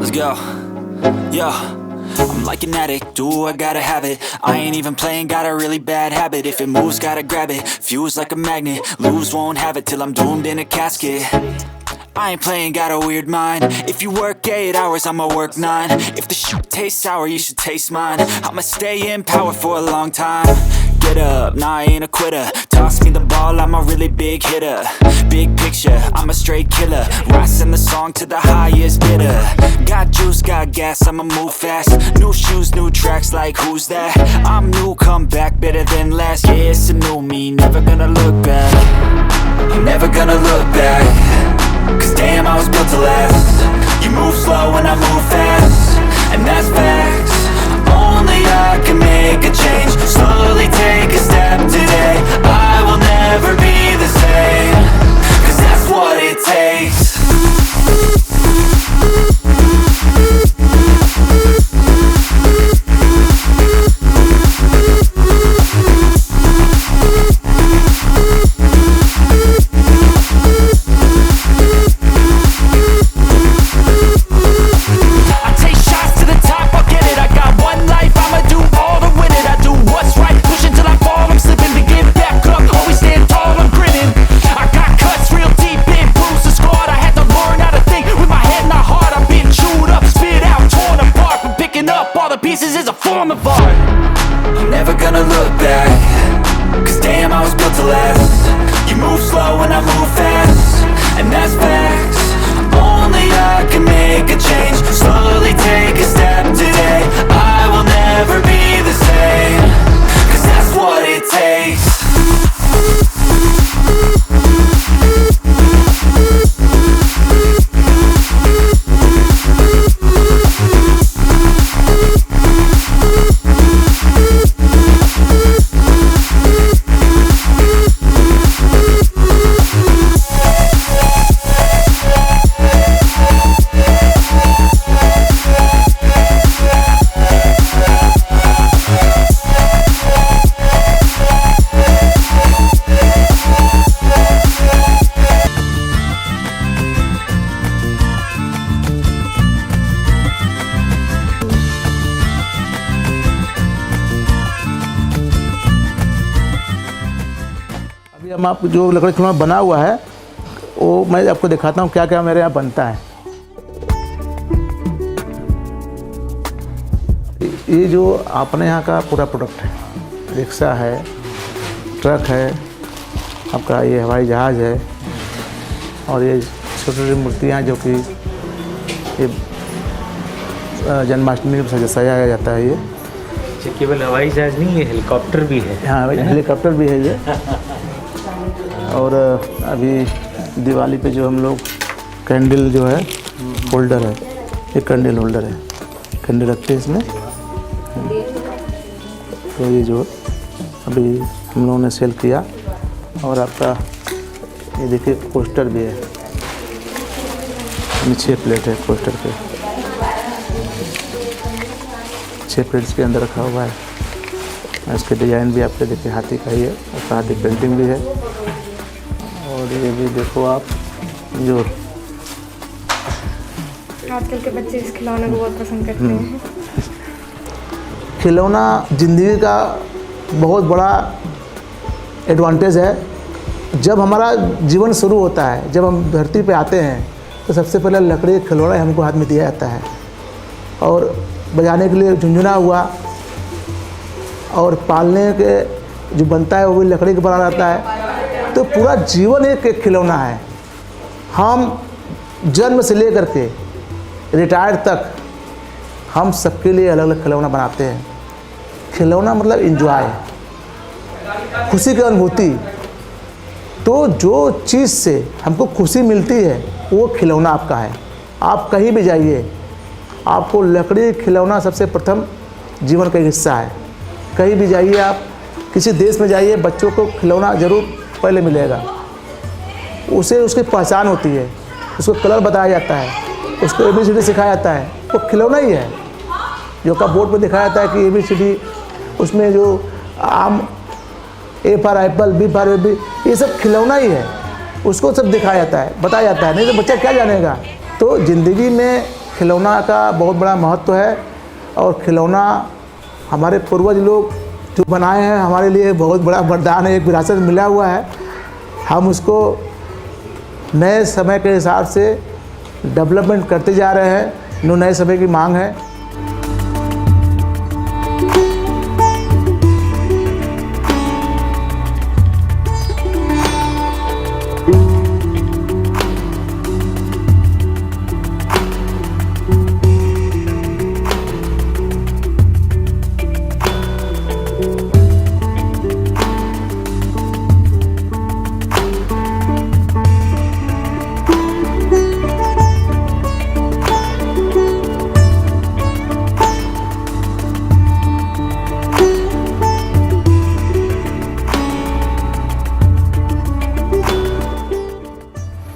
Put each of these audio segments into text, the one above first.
Let's go. Yo, I'm like an addict, do I gotta have it. I ain't even playing, got a really bad habit. If it moves, gotta grab it, fuse like a magnet. Lose, won't have it till I'm doomed in a casket. I ain't playing, got a weird mind. If you work 8 hours, I'ma work 9. If the shit tastes sour, you should taste mine. I'ma stay in power for a long time. Get up, nah, I ain't a quitter. Toss me the ball, I'm a really big hitter. Big picture, I'm a straight killer. Rising the song to the highest bidder. Got juice, got gas, I'ma move fast. New shoes, new tracks, like who's that? I'm new, come back, better than last. Yeah, it's a new me, never gonna look back. I'm never gonna look back. Cause damn, I was built to last. You move slow and I move fast, and that's facts. Only I can make a change. Slowly take a step today. I will never be the same. Cause that's what it takes. Pieces is a form of art. I'm never gonna look back. Cause damn, I was built to last. You move slow and I move fast, and that's facts. Only I can make a change. Slowly take a step today. I will never be the same. Cause that's what it takes. हम आपको जो लकड़ी खिलौना बना हुआ है वो मैं आपको दिखाता हूँ क्या क्या मेरे यहाँ बनता है। ये जो अपने यहाँ का पूरा प्रोडक्ट है, रिक्शा है, ट्रक है, आपका ये हवाई जहाज़ है, और ये छोटी छोटी मूर्तियाँ जो कि ये जन्माष्टमी में सजाया जाता है। ये केवल हवाई जहाज़ नहीं है, हेलीकॉप्टर भी है। हाँ, हेलीकॉप्टर भी है ये। और अभी दिवाली पे जो हम लोग कैंडल जो है होल्डर है, ये कैंडल होल्डर है, कैंडल रखते हैं इसमें। तो ये जो अभी हम लोगों ने सेल किया। और आपका ये देखिए पोस्टर भी है, 6 प्लेट है पोस्टर पे, 6 प्लेट्स के अंदर रखा हुआ है। इसके डिज़ाइन भी आपके देखिए हाथी का ही है, और हाथी पेंटिंग भी है। और ये भी देखो आप, जो आजकल के बच्चे इस खिलौने को बहुत पसंद करते हैं। खिलौना ज़िंदगी का बहुत बड़ा एडवांटेज है। जब हमारा जीवन शुरू होता है, जब हम धरती पे आते हैं, तो सबसे पहले लकड़ी खिलौना हमको हाथ में दिया जाता है, और बजाने के लिए झुनझुना हुआ, और पालने के जो बनता है वो भी लकड़ी का बना जाता है। तो पूरा जीवन एक खिलौना है। हम जन्म से लेकर के रिटायर तक हम सबके लिए अलग अलग खिलौना बनाते हैं। खिलौना मतलब एंजॉय, खुशी की अनुभूति। तो जो चीज़ से हमको खुशी मिलती है वो खिलौना आपका है। आप कहीं भी जाइए, आपको लकड़ी खिलौना सबसे प्रथम जीवन का हिस्सा है। कहीं भी जाइए, आप किसी देश में जाइए, बच्चों को खिलौना ज़रूर पहले मिलेगा। उसे उसकी पहचान होती है, उसको कलर बताया जाता है, उसको ABCD सिखाया जाता है। वो खिलौना ही है जो का बोर्ड पर दिखाया जाता है कि ABCD, उसमें जो आम, A for Apple, B for baby, ये सब खिलौना ही है। उसको सब दिखाया जाता है, बताया जाता है, नहीं तो बच्चा क्या जानेगा। तो ज़िंदगी में खिलौना का बहुत बड़ा महत्व है और खिलौना हमारे पूर्वज लोग जो बनाए हैं हमारे लिए बहुत बड़ा वरदान है, एक विरासत मिला हुआ है। हम उसको नए समय के हिसाब से डेवलपमेंट करते जा रहे हैं, नए समय की मांग है।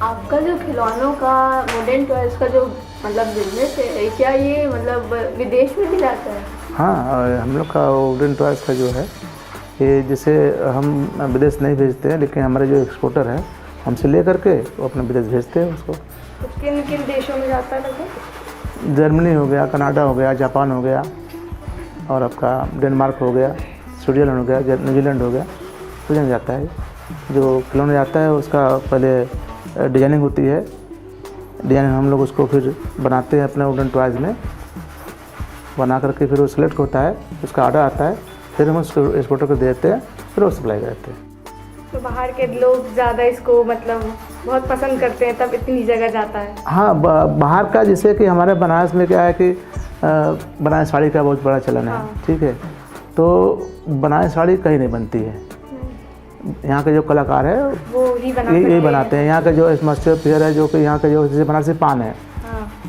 आपका जो खिलौनों का मॉडर्न टॉयज का जो मतलब बिजनेस है, क्या ये मतलब विदेश में भी जाता है? हाँ, और हम लोग का वुडन टॉयज़ का जो है ये जैसे हम विदेश नहीं भेजते हैं, लेकिन हमारे जो एक्सपोर्टर है हमसे ले करके वो अपने विदेश भेजते हैं उसको। तो किन किन देशों में जाता है लगभग? जर्मनी हो गया, कनाडा हो गया, जापान हो गया और आपका डेनमार्क हो गया, स्विट्ज़रलैंड हो गया, न्यूजीलैंड हो गया, तो जगह जाता है। जो खिलौना जाता है उसका पहले डिजाइनिंग होती है, डिजाइनिंग हम लोग उसको फिर बनाते हैं अपने वुडन टॉयज़ में, बना करके फिर वो सेलेक्ट होता है, उसका ऑर्डर आता है, फिर हम उसको एक्सपोर्टर को देते हैं, फिर वो सप्लाई करते हैं। तो बाहर के लोग ज़्यादा इसको मतलब बहुत पसंद करते हैं, तब इतनी जगह जाता है। हाँ, बाहर का जैसे कि हमारे बनारस में क्या है कि बनारस साड़ी का बहुत बड़ा चलन है। ठीक है, तो बनारस साड़ी कहीं नहीं बनती है, यहाँ के जो कलाकार है वो ही यही बनाते हैं। यहाँ का जो एटमॉस्फेयर फेयर है, जो कि यहाँ का जो जैसे बनारसी पान है,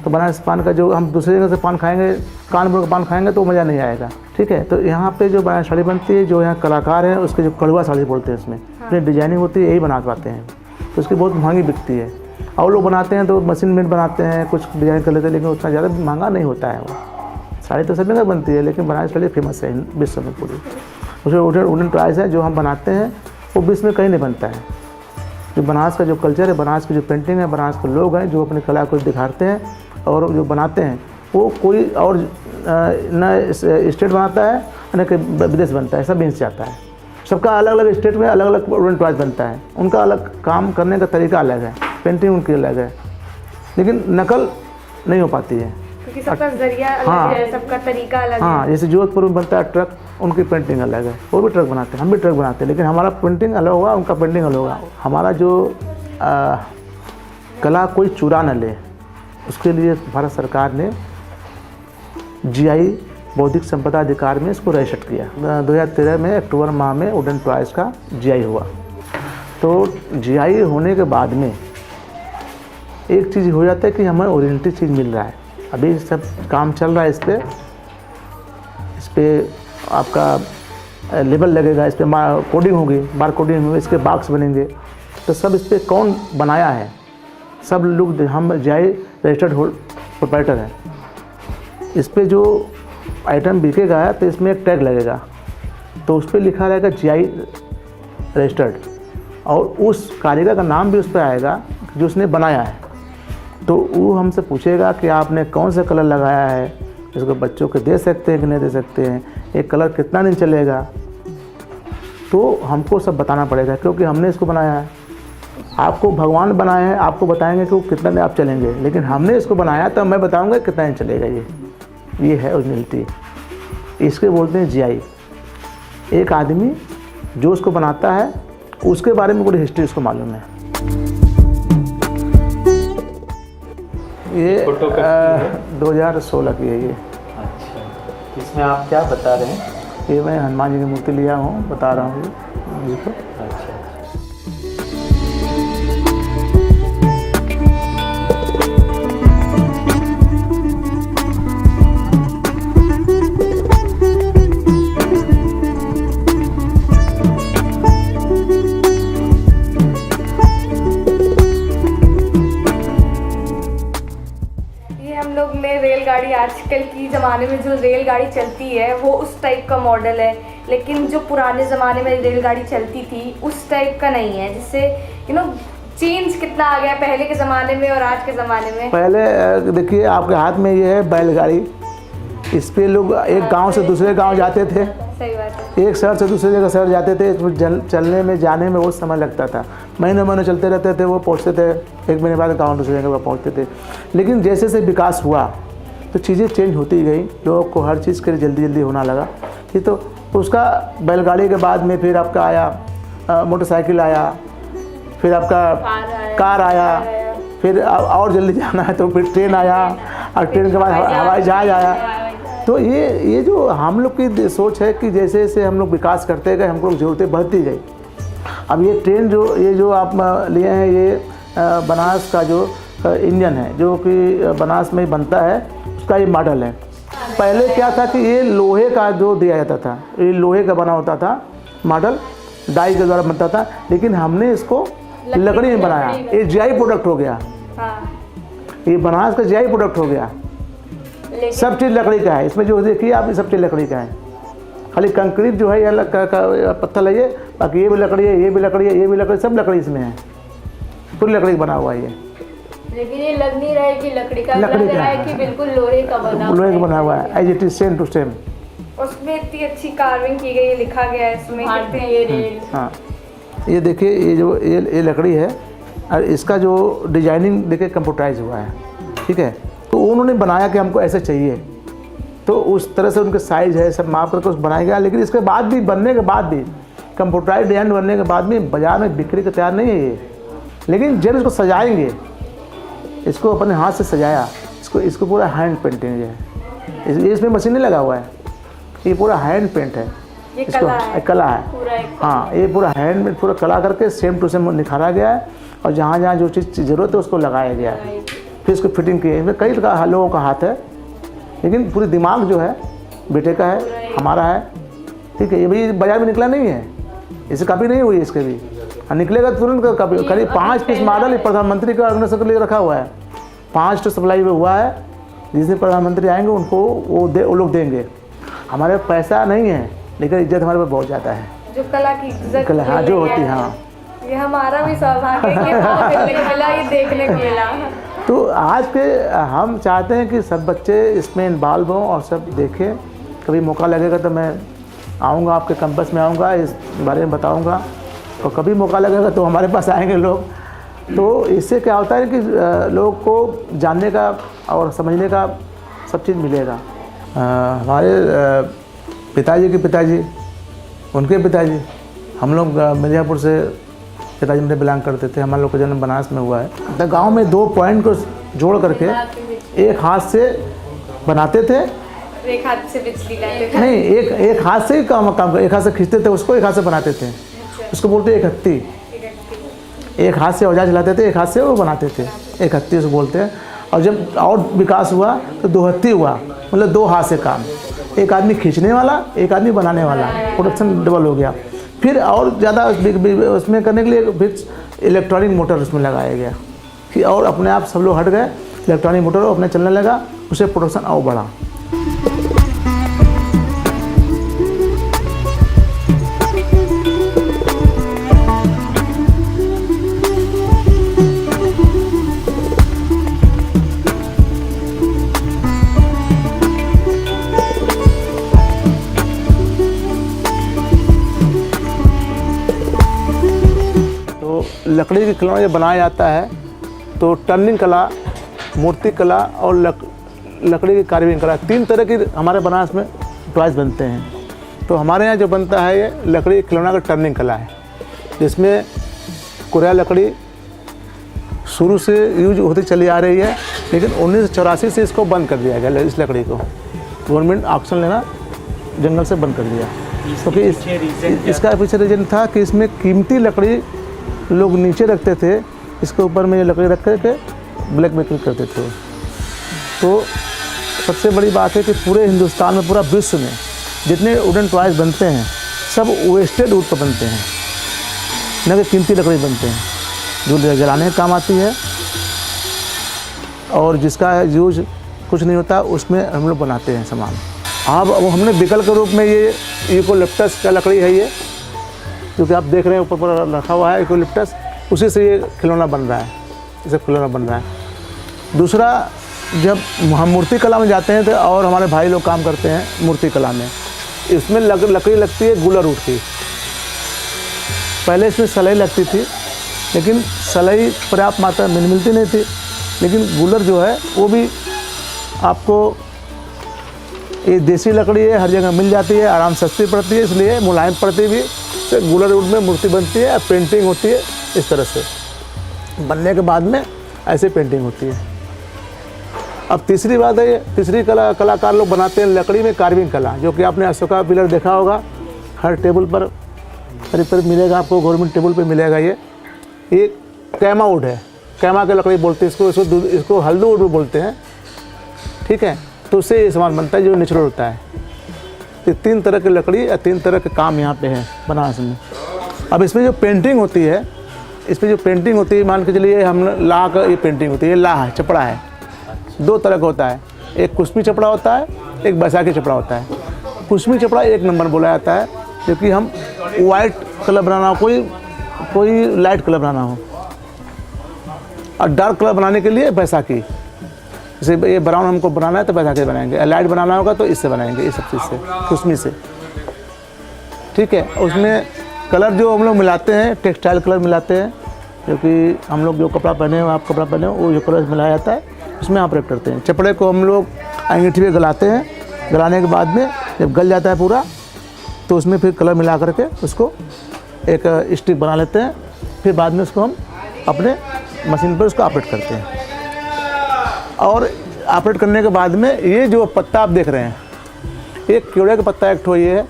तो बनारसी पान का जो हम दूसरी जगह से पान खाएंगे, कानपुर का पान खाएंगे तो मज़ा नहीं आएगा। ठीक है, तो यहाँ पे जो बनारसी साड़ी बनती है, जो यहाँ कलाकार हैं उसके जो कड़वा साड़ी बोलते हैं, उसमें अपनी डिजाइनिंग होती है, यही बना पाते हैं, तो उसकी बहुत महंगी बिकती है। और लोग बनाते हैं तो मशीन मेड बनाते हैं, कुछ डिजाइन कर लेते हैं, लेकिन उतना ज़्यादा महंगा नहीं होता है। वो साड़ी तो सभी जगह बनती है, लेकिन बनारसी साड़ी फेमस है विश्व में पूरी। उसमें वुडन टॉयज़ है जो हम बनाते हैं वो विश्व में कहीं नहीं बनता है। जो बनारस का जो कल्चर है, बनारस की जो पेंटिंग है, बनारस के लोग हैं जो अपनी कला को दिखाते हैं और जो बनाते हैं, वो कोई और न स्टेट बनाता है न कि विदेश बनता है, सब बेच जाता है। सबका अलग अलग स्टेट में अलग अलग वुडन टॉयज़ बनता है, उनका अलग काम करने का तरीका अलग है, पेंटिंग उनकी अलग है, लेकिन नकल नहीं हो पाती है क्योंकि सबका जरिया अलग है, सबका तरीका अलग है। हाँ, जैसे जोधपुर में बनता है ट्रक, उनकी पेंटिंग अलग है, वो भी ट्रक बनाते हैं, हम भी ट्रक बनाते हैं, लेकिन हमारा पेंटिंग अलग होगा, उनका पेंटिंग अलग होगा। हमारा जो कला कोई चुरा न ले, उसके लिए भारत सरकार ने GI बौद्धिक संपदा अधिकार में इसको रजिस्टर किया। 2013 में अक्टूबर माह में वुडन टॉयज़ का GI हुआ। तो GI होने के बाद में एक चीज़ हो जाता है कि हमें ओरिजिनल चीज़ मिल रहा है। अभी सब काम चल रहा है, इस पर आपका लेबल लगेगा, इस पर कोडिंग होगी, बार कोडिंग होगी, इसके बॉक्स बनेंगे, तो सब इस पर कौन बनाया है, सब लोग हम GI रजिस्टर्ड प्रोप्राइटर हैं। इस पर जो आइटम बिकेगा तो इसमें एक टैग लगेगा, तो उस पर लिखा रहेगा GI रजिस्टर्ड, और उस कारीगर का नाम भी उस पर आएगा जो उसने बनाया है। तो वो हमसे पूछेगा कि आपने कौन सा कलर लगाया है, इसको बच्चों को दे सकते हैं कि नहीं दे सकते हैं, एक कलर कितना दिन चलेगा, तो हमको सब बताना पड़ेगा, क्योंकि हमने इसको बनाया है। आपको भगवान बनाए हैं, आपको बताएंगे कि वो कितना दिन आप चलेंगे, लेकिन हमने इसको बनाया तो मैं बताऊंगा कितना दिन चलेगा। ये है ओरिजिनलिटी, इसके बोलते हैं GI। एक आदमी जो उसको बनाता है उसके बारे में पूरी हिस्ट्री उसको मालूम है। ये 2016 की है ये। अच्छा, इसमें आप क्या बता रहे हैं? ये मैं हनुमान जी की मूर्ति लिया हूँ, बता रहा हूँ जी को। अच्छा, रेलगाड़ी आजकल की ज़माने में जो रेलगाड़ी चलती है वो उस टाइप का मॉडल है, लेकिन जो पुराने ज़माने में रेलगाड़ी चलती थी उस टाइप का नहीं है, जिससे चेंज कितना आ गया पहले के ज़माने में और आज के ज़माने में? पहले देखिए आपके हाथ में ये है बैलगाड़ी, इस पे लोग एक गांव से दूसरे गांव जाते थे, सही बात है। एक शहर से दूसरे जगह शहर जाते थे, इसमें चलने में जाने में बहुत समय लगता था, महीने महीने चलते रहते थे, वो पहुंचते थे, एक महीने बाद गाँव दूसरे जगह पहुंचते थे। लेकिन जैसे जैसे विकास हुआ तो चीज़ें चेंज होती गई, लोगों को हर चीज़ के लिए जल्दी जल्दी होना लगा। ये तो उसका बैलगाड़ी के बाद में फिर आपका आया मोटरसाइकिल आया, फिर आपका कार आया, फिर और जल्दी जाना है तो फिर ट्रेन आया, और ट्रेन के बाद हवाई जहाज आया। तो ये जो हम लोग की सोच है कि जैसे जैसे हम लोग विकास करते गए, हमको ज़रूरतें बढ़ती गई। अब ये ट्रेन जो आप लिए हैं, ये बनास का जो इंजन है, जो कि बनास में बनता है, उसका ये मॉडल है। पहले क्या था कि ये लोहे का जो दिया जाता था, ये लोहे का बना होता था, मॉडल डाई के द्वारा बनता था, लेकिन हमने इसको लकड़ी में बनाया। ये जीआई प्रोडक्ट हो गया, ये बनास का जीआई प्रोडक्ट हो गया। सब चीज़ लकड़ी का है, इसमें जो देखिए आप, सब चीज़ लकड़ी का है। खाली कंक्रीट जो है या पत्थर है, बाकी ये भी लकड़ी है, ये भी लकड़ी है, ये भी लकड़ी, सब लकड़ी इसमें है, पूरी लकड़ी बना हुआ है ये। लेकिन ये लग नहीं रहा है कि लकड़ी का, लकड़ी लग रहा है का कि बिल्कुल लोहे का बना हुआ है, as it is same to same. उसमें इतनी अच्छी कार्विंग की गई है, लिखा गया है इसमें। ये रेल, हाँ, ये देखिए, ये जो ये लकड़ी है, और इसका जो डिजाइनिंग देखिए कंप्यूटराइज हुआ है, ठीक है। तो उन्होंने बनाया कि हमको ऐसे चाहिए, तो उस तरह से उनके साइज है, सब माप करके उस बनाया गया। लेकिन इसके बाद भी, बनने के बाद भी, कंप्यूटराइज डिजाइन बनने के बाद भी बाज़ार में बिक्री के तैयार नहीं है ये। लेकिन जब इसको सजाएंगे, इसको अपने हाथ से सजाया, इसको पूरा हैंड पेंटिंग है, इसमें मशीन नहीं लगा हुआ है, ये पूरा हैंड पेंट है, ये इसको कला है। हाँ, ये पूरा हैंड में पूरा कला करके सेम टू सेम निखारा गया है, और जहाँ जहाँ जो चीज़ ज़रूरत है उसको लगाया गया है, फिर इसको फिटिंग की है। इसमें कई लोगों का हाथ है, लेकिन पूरी दिमाग जो है बेटे का है, हमारा है, ठीक है। ये भी बाजार में निकला नहीं है, इसे कॉपी नहीं हुई इसके भी, निकलेगा तुरंत कॉपी। करीब 5 पीस मॉडल प्रधानमंत्री के ऑर्गेनाइजेशन के लिए रखा हुआ है, 5 सप्लाई में हुआ है। जिस दिन प्रधानमंत्री आएंगे उनको वो लोग देंगे। हमारे पास पैसा नहीं है, लेकिन इज्जत हमारे पास बहुत ज़्यादा है, जो कला की इज्जत, कला हाँ जो होती है। हाँ, ये हमारा भी सौभाग्य है कि मिला, ये देखने को मिला। तो आज के हम चाहते हैं कि सब बच्चे इसमें इन्वॉल्व हों और सब देखें। कभी मौका लगेगा तो मैं आऊँगा, आपके कैंपस में आऊँगा, इस बारे में बताऊँगा, और कभी मौका लगेगा तो हमारे पास आएंगे लोग। तो इससे क्या होता है कि लोगों को जानने का और समझने का सब चीज़ मिलेगा। हमारे पिताजी के पिताजी, उनके पिताजी, हम लोग मिर्ज़ापुर से पिताजी मेरे बिलोंग करते थे। हमारे लोग का जन्म बनारस में हुआ है। तो गांव में 2 पॉइंट को जोड़ करके एक हाथ से बनाते थे, एक हाथ से बिजली लाते थे। नहीं, एक हाथ से ही काम एक हाथ से खींचते थे उसको, एक हाथ से बनाते थे, उसको बोलते एक हत्ती। एक हाथ से औजार चलाते थे, एक हाथ से वो बनाते थे, एक हत्ती उसको बोलते हैं। और जब और विकास हुआ तो 2 हत्ती हुआ, मतलब 2 हाथ से काम, एक आदमी खींचने वाला, एक आदमी बनाने वाला, प्रोडक्शन डबल हो गया। फिर और ज़्यादा उसमें करने के लिए फिर इलेक्ट्रॉनिक मोटर उसमें लगाया गया कि और अपने आप सब लोग हट गए, इलेक्ट्रॉनिक मोटर अपने चलने लगा, उससे प्रोडक्शन और बढ़ा। लकड़ी के खिलौना जब बनाया जाता है तो टर्निंग कला, मूर्ति कला और लकड़ी की कार्विंग कला, 3 तरह की हमारे बनारस में टॉयज़ बनते हैं। तो हमारे यहाँ जो बनता है ये लकड़ी के खिलौना का टर्निंग कला है, जिसमें कोरिया लकड़ी शुरू से यूज होती चली आ रही है, लेकिन 1984 से इसको बंद कर दिया गया। इस लकड़ी को गवर्नमेंट ऑक्शन लेना जंगल से बंद कर दिया, क्योंकि इसका पीछे रीजन था कि इसमें कीमती लकड़ी लोग नीचे रखते थे, इसके ऊपर में ये लकड़ी रख करके ब्लैक बिक्री करते थे। तो सबसे बड़ी बात है कि पूरे हिंदुस्तान में, पूरा विश्व में जितने वुडन टॉयज़ बनते हैं सब वेस्टेड वुड पर बनते हैं, न कि कीमती लकड़ी बनते हैं, जो जलाने के काम आती है और जिसका यूज कुछ नहीं होता, उसमें हम लोग बनाते हैं सामान। अब वो हमने विकल्प के रूप में ये यूकोलिप्टस का लकड़ी है, ये जो कि आप देख रहे हैं ऊपर पर रखा हुआ है यूकोलिप्टस, उसी से ये खिलौना बन रहा है, इसे खिलौना बन रहा है। दूसरा, जब हम मूर्ति कला में जाते हैं तो और हमारे भाई लोग काम करते हैं मूर्ति कला में, इसमें लकड़ी लगती है गुलर ऊट की। पहले इसमें सलाई लगती थी, लेकिन सलाई पर्याप्त मात्रा में मिलती नहीं थी, लेकिन गुलर जो है वो भी आपको, ये देसी लकड़ी है, हर जगह मिल जाती है, आराम सस्ती पड़ती है, इसलिए मुलायम पड़ती भी से गुलर वुड में मूर्ति बनती है, पेंटिंग होती है। इस तरह से बनने के बाद में ऐसे पेंटिंग होती है। अब तीसरी बात है, तीसरी कलाकार लोग बनाते हैं लकड़ी में कार्विंग कला, जो कि आपने अशोका पिलर देखा होगा, हर टेबल पर करीब मिलेगा आपको, गवर्नमेंट टेबल पर मिलेगा। ये कैमा वुड है, कैमा की लकड़ी बोलते हैं इसको हल्दू वुड भी बोलते हैं, ठीक है। तो उससे ये सामान बनता है जो नेचुरल होता है। तो 3 तरह की लकड़ी या 3 तरह के काम यहाँ पे है बनारस में। अब इसमें जो पेंटिंग होती है, मान के चलिए हम ला का ये पेंटिंग होती है, ला है, चपड़ा है, 2 तरह का होता है, एक कुश्मी चपड़ा होता है, एक बैसाखी चपड़ा होता है। कुश्मी चपड़ा 1 नंबर बोला जाता है, क्योंकि हम वाइट कलर बनाना हो, कोई लाइट कलर बनाना हो, और डार्क कलर बनाने के लिए बैसाखी, जैसे ये ब्राउन हमको बनाना है तो बैसाखी बनाएंगे, लाइट बनाना होगा तो इससे बनाएंगे, ये सब चीज़ से, कुश्मी से, ठीक है। उसमें कलर जो हम लोग मिलाते हैं, टेक्सटाइल कलर मिलाते हैं, क्योंकि हम लोग जो कपड़ा पहने हो, आप कपड़ा पहने हो, वो जो कलर मिलाया जाता है उसमें ऑपरेट करते हैं। चपड़े को हम लोग अंगीठी पे गलाते हैं, गलाने के बाद में जब गल जाता है पूरा, तो उसमें फिर कलर मिला करके उसको एक स्टिक बना लेते हैं, फिर बाद में उसको हम अपने मशीन पर उसको ऑपरेट करते हैं। और ऑपरेट करने के बाद में ये जो पत्ता आप देख रहे हैं, ये केवड़े का पत्ता एक ठो ये है,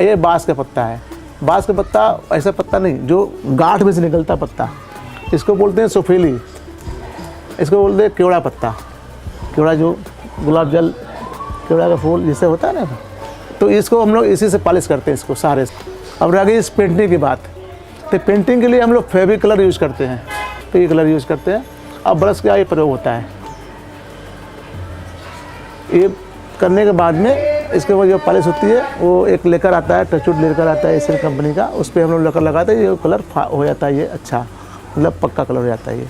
ये बाँस का पत्ता है। बाँस का पत्ता ऐसा पत्ता नहीं जो गांठ में से निकलता पत्ता, इसको बोलते हैं सोफेली, इसको बोलते हैं केवड़ा पत्ता। केवड़ा जो गुलाब जल केवड़ा का फूल जिससे होता है ना, तो इसको हम लोग इसी से पॉलिश करते हैं इसको सारे। अब रह गई इस पेंटिंग की बात, तो पेंटिंग के लिए हम लोग फेविक कलर यूज़ करते हैं, तो ये कलर यूज़ करते हैं। अब ब्रश का ये प्रयोग होता है, ये करने के बाद में इसके बाद जो पॉलिश होती है वो एक लेकर आता है, टचवुड लेकर आता है इस कंपनी का, उस पर हम लोग लेकर लगाते हैं, ये कलर हो जाता है, ये अच्छा मतलब पक्का कलर हो जाता है ये।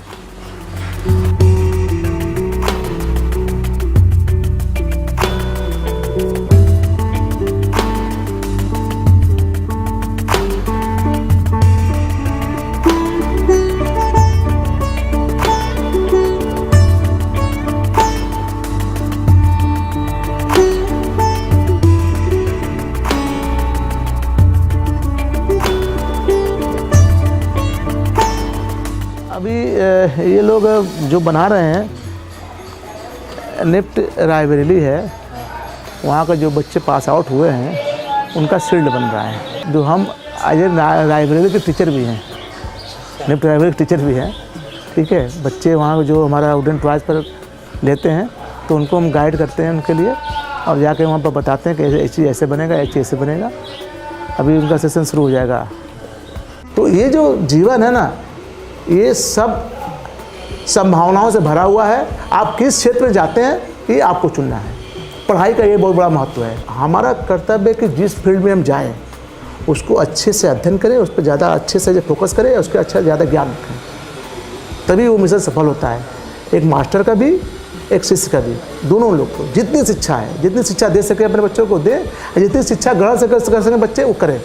अभी ये लोग जो बना रहे हैं, निफ्ट रायबरेली है, वहाँ का जो बच्चे पास आउट हुए हैं उनका शील्ड बन रहा है। जो हम आज रायबरेली के टीचर भी हैं, निफ्ट रायबरेली के टीचर भी हैं, ठीक है। बच्चे वहाँ जो हमारा वुडन टॉयज़ पर लेते हैं तो उनको हम गाइड करते हैं उनके लिए, और जाके वहाँ पर बताते हैं कि ये चीज़ ऐसे बनेगा, ये चीज़ ऐसे बनेगा। अभी उनका सेशन शुरू हो जाएगा। तो ये जो जीवन है ना, ये सब संभावनाओं से भरा हुआ है। आप किस क्षेत्र में जाते हैं ये आपको चुनना है। पढ़ाई का ये बहुत बड़ा महत्व है। हमारा कर्तव्य है कि जिस फील्ड में हम जाएं उसको अच्छे से अध्ययन करें, उस पर ज़्यादा अच्छे से फोकस करें, उसके अच्छा ज़्यादा ज्ञान रखें, तभी वो मिशन सफल होता है। एक मास्टर का भी, एक शिष्य का भी, दोनों लोग को जितनी शिक्षा है, जितनी शिक्षा दे सके अपने बच्चों को दे, जितनी शिक्षा ग्रहण कर सकें बच्चे वो करें।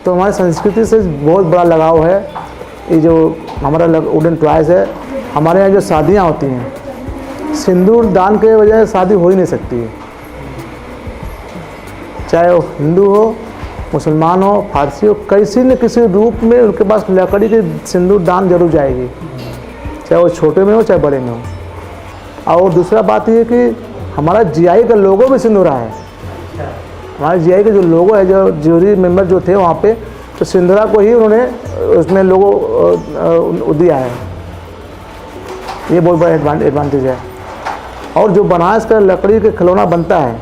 तो हमारी संस्कृति से बहुत बड़ा लगाव है। ये जो हमारा वुडन टॉयज़ है, हमारे यहाँ जो शादियाँ होती हैं, सिंदूर दान के वजह से शादी हो ही नहीं सकती है। चाहे वो हिंदू हो, मुसलमान हो, फारसी हो, किसी न किसी रूप में उनके पास लकड़ी की सिंदूर दान जरूर जाएगी, चाहे वो छोटे में हो चाहे बड़े में हो। और दूसरा बात ये कि हमारा जीआई का लोगो भी सिंदूरा है। हमारे जीआई का जो लोगो है, जो ज्यूरी मेंबर जो थे वहाँ पे, तो सिंदूरा को ही उन्होंने उसमें लोगो दिया है। ये बहुत बड़ा एडवांटेज है। और जो बनारस का लकड़ी के खिलौना बनता है,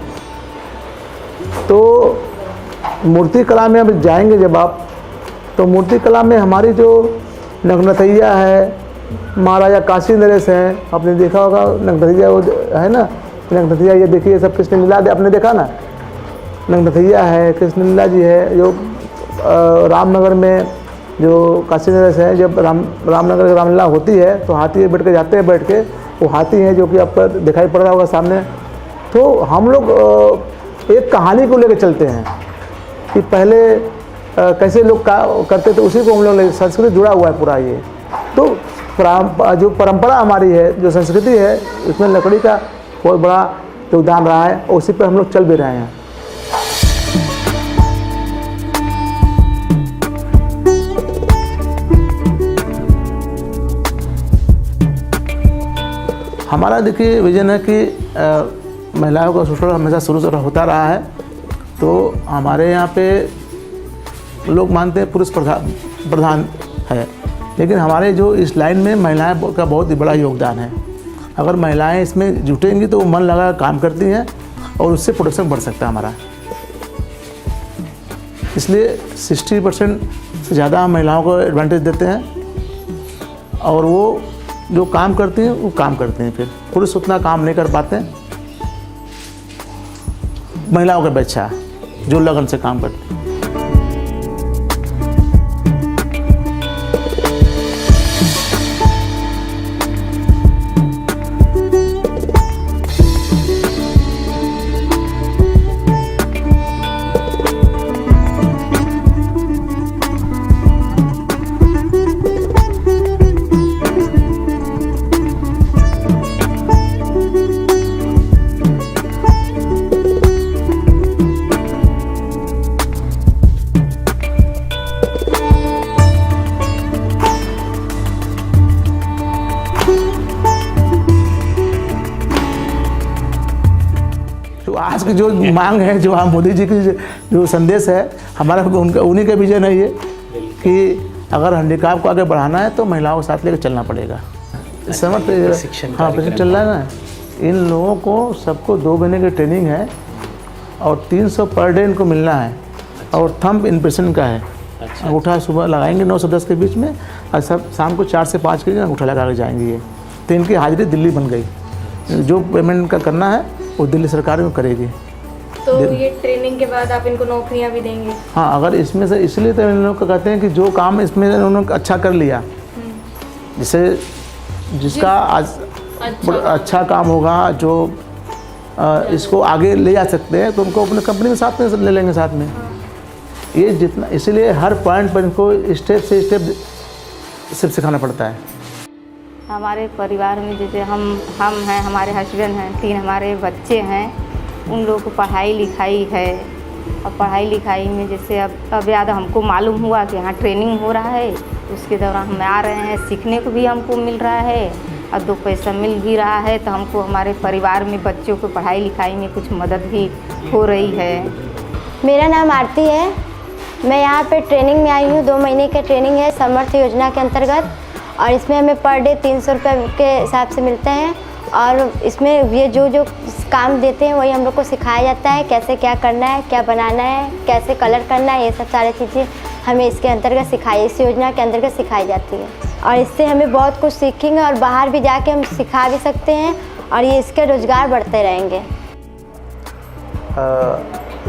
तो मूर्ति कला में अब जाएंगे जब आप, तो मूर्ति कला में हमारी जो नग्नतैया है, महाराजा काशी नरेश हैं, आपने देखा होगा नगनथैया वो है ना, नगनथैया ये देखिए सब कृष्ण लीला आपने देखा ना, नगनथैया है, कृष्ण लीला जी है। जो रामनगर में जो काशी नरेश है, जब रामनगर की रामलीला होती है तो हाथी बैठ के जाते हैं, बैठ के वो हाथी हैं जो कि आपका दिखाई पड़ रहा होगा सामने। तो हम लोग एक कहानी को लेकर चलते हैं कि पहले कैसे लोग करते थे, उसी को हम लोग संस्कृति जुड़ा हुआ है पूरा ये। तो जो परंपरा हमारी है, जो संस्कृति है, उसमें लकड़ी का बहुत बड़ा योगदान रहा है और उसी पर हम लोग चल भी रहे हैं। हमारा देखिए विजन है कि महिलाओं का शोषण हमेशा शुरू से होता रहा है। तो हमारे यहाँ पे लोग मानते हैं पुरुष प्रधान है, लेकिन हमारे जो इस लाइन में महिलाएं का बहुत ही बड़ा योगदान है। अगर महिलाएं इसमें जुटेंगी तो वो मन लगा काम करती हैं और उससे प्रोडक्शन बढ़ सकता है हमारा। इसलिए 60% से ज़्यादा हम महिलाओं को एडवांटेज देते हैं और वो जो काम करती हैं वो काम करते हैं। फिर पुरुष उतना काम नहीं कर पाते हैं, महिलाओं का बच्चा जो लगन से काम करते हैं। आज की जो मांग है, जो हम मोदी जी की जो संदेश है हमारा, उनका उन्हीं का विजन है ये कि अगर हैंडीकैप को आगे बढ़ाना है तो महिलाओं के साथ लेकर चलना पड़ेगा। समझ हाँ चल रहा है ना। इन लोगों को सबको 2 महीने की ट्रेनिंग है और 300 पर डे इनको मिलना है और थंब इम्प्रेशन का है। अंगूठा सुबह लगाएंगे 9 से 10 के बीच में और सब शाम को 4 से 5 के अंगूठा लगा के जाएंगे। ये तो इनकी हाजिरी दिल्ली बन गई। जो पेमेंट का करना है वो दिल्ली सरकार में करेगी। तो ये ट्रेनिंग के बाद आप इनको नौकरियां भी देंगे? हाँ, अगर इसमें से, इसलिए तो इन लोग कहते हैं कि जो काम इसमें उन्होंने अच्छा कर लिया, जिसे जिसका आज अच्छा काम होगा, जो इसको आगे ले जा सकते हैं, तो उनको अपने कंपनी में साथ में ले लेंगे साथ में। ये जितना, इसीलिए हर पॉइंट पर इनको स्टेप से स्टेप सिर्फ सिखाना पड़ता है। हमारे परिवार में जैसे हम हैं, हमारे हस्बैंड हैं, 3 हमारे बच्चे हैं, उन लोगों को पढ़ाई लिखाई है। अब पढ़ाई लिखाई में जैसे अब याद हमको मालूम हुआ कि यहाँ ट्रेनिंग हो रहा है, उसके दौरान हम आ रहे हैं, सीखने को भी हमको मिल रहा है और 2 पैसा मिल भी रहा है। तो हमको हमारे परिवार में बच्चों को पढ़ाई लिखाई में कुछ मदद भी हो रही है। मेरा नाम आरती है, मैं यहाँ पे ट्रेनिंग में आई हूँ। 2 महीने का ट्रेनिंग है समर्थ योजना के अंतर्गत और इसमें हमें पर डे 300 रुपये के हिसाब से मिलते हैं और इसमें ये जो काम देते हैं वही हम लोग को सिखाया जाता है, कैसे क्या करना है, क्या बनाना है, कैसे कलर करना है, ये सब सारी चीज़ें हमें इसके अंतर्गत इस योजना के अंतर्गत सिखाई जाती है। और इससे हमें बहुत कुछ सीखेंगे और बाहर भी जाके हम सिखा भी सकते हैं और ये इसके रोज़गार बढ़ते रहेंगे।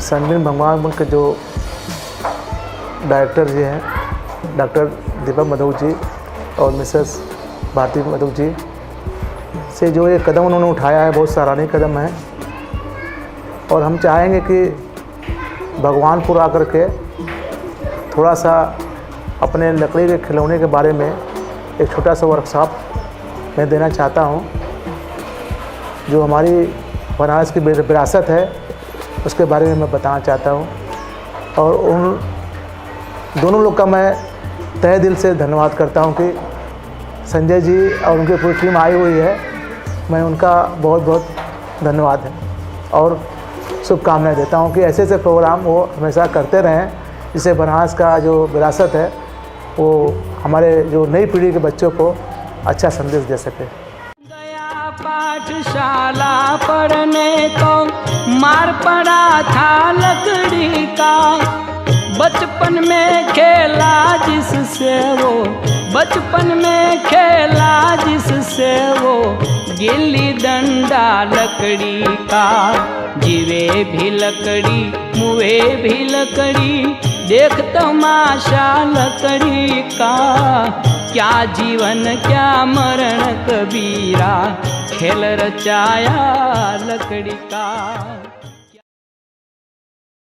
सनबीम भगवान के जो डायरेक्टर जी हैं, डॉक्टर दीपक मधु जी और मिसेस भारती मधु जी से जो ये कदम उन्होंने उठाया है, बहुत सराहनीय कदम है। और हम चाहेंगे कि भगवानपुर आकर के थोड़ा सा अपने लकड़ी के खिलौने के बारे में एक छोटा सा वर्कशॉप मैं देना चाहता हूँ। जो हमारी बनारस की विरासत है उसके बारे में मैं बताना चाहता हूँ और उन दोनों लोग का मैं तहे दिल से धन्यवाद करता हूँ कि संजय जी और उनकी पूरी टीम आई हुई है। मैं उनका बहुत बहुत धन्यवाद है और शुभकामनाएं देता हूँ कि ऐसे ऐसे प्रोग्राम वो हमेशा करते रहें, जिससे बनारस का जो विरासत है वो हमारे जो नई पीढ़ी के बच्चों को अच्छा संदेश दे सके। गया पाठशाला पढ़ने को मार पड़ा था लकड़ी का, बचपन में खेला जिससे वो बचपन में खेला जिससे वो गिल्ली डंडा लकड़ी का, जीवे भी लकड़ी मुए भी लकड़ी, देख तमाशा लकड़ी का। क्या जीवन क्या मरण कबीरा, खेल रचाया लकड़ी का।